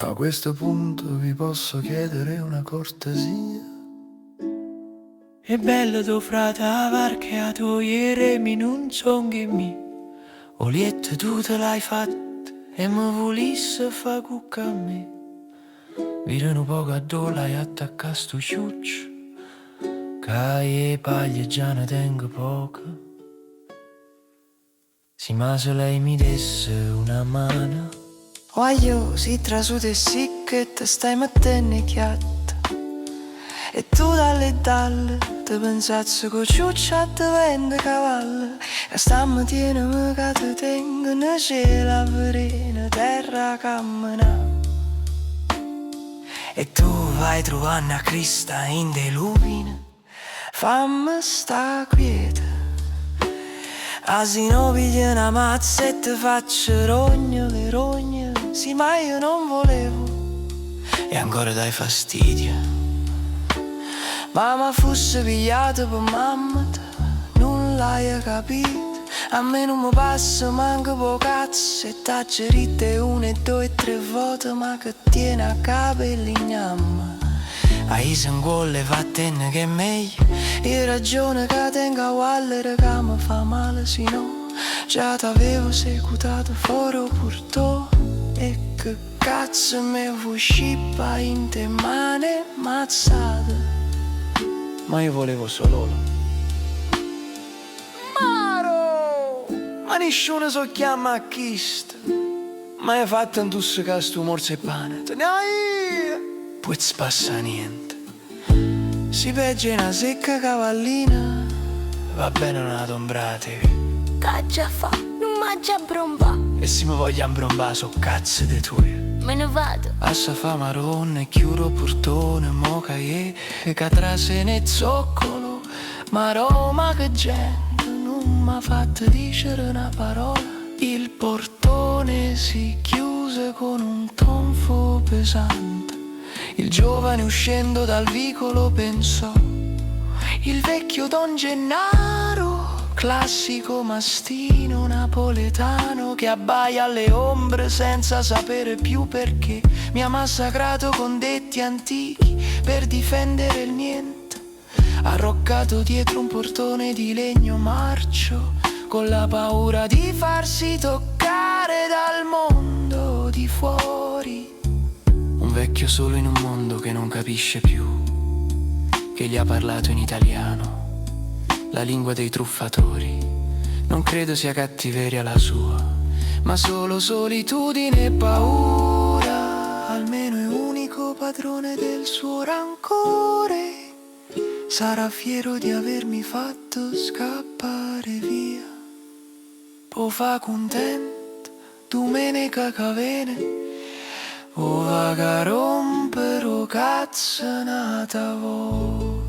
A questo punto vi posso chiedere una cortesia? È bello tuo frata perché a tu ieri mi non son che mi. O lietto tu te l'hai fatta e mi volisse fa cucca a me. Vire un poco a dove l'hai attaccato sto ciuccio, che e paglie già ne tengo poca. Sì, ma se lei mi desse una mano. Guaglio, si trasude e sì che te stai mettendo chiatta. E tu dalle te pensazzo che ciuccia te vende cavallo. E stamattina che te tengo ne cielo a verena, terra cammina. E tu vai trovando a Crista in de lupine, fammi sta quieta. Asino piglia una mazza e te faccio rogne, rogne. Sì, ma io non volevo. E ancora dai fastidio. Mamma fosse pigliato per mamma, non l'hai capito. A me non mi passa manco po' cazzo. E t'ha ritte una e due e tre volte, ma che tiene a capo e l'ignamma. A Isengolle vattene che è meglio. E ragione che tengo a Waller che mi fa male, se no già t'avevo esecutato fuori portò. E che cazzo me vuoi scippa in te mani mazzate. Ma io volevo solo Maro! Ma nessuno so chiama a chist. Ma hai fatto un tusso che sto morso e pane. Te ne hai! Poi spassa niente. Si pegge una secca cavallina. Va bene una tombrate. Caccia fa, non mangia bromba. E se mi voglio ambrombare so cazzo di tue. Me ne vado. Assa fa maronna e chiudo portone, moca e catrase ne zoccolo. Ma Roma che gente non m'ha fatto dicere una parola. Il portone si chiuse con un tonfo pesante. Il giovane uscendo dal vicolo pensò: il vecchio Don Gennaro, classico mastino napoletano che abbaia alle ombre senza sapere più perché. Mi ha massacrato con detti antichi per difendere il niente. Arroccato dietro un portone di legno marcio, con la paura di farsi toccare dal mondo di fuori. Un vecchio solo in un mondo che non capisce più, che gli ha parlato in italiano, la lingua dei truffatori. Non credo sia cattiveria la sua, ma solo solitudine e paura. Almeno è unico padrone del suo rancore. Sarà fiero di avermi fatto scappare via. Po fa content, domenica che viene, o va a rompere cazzo nata voi.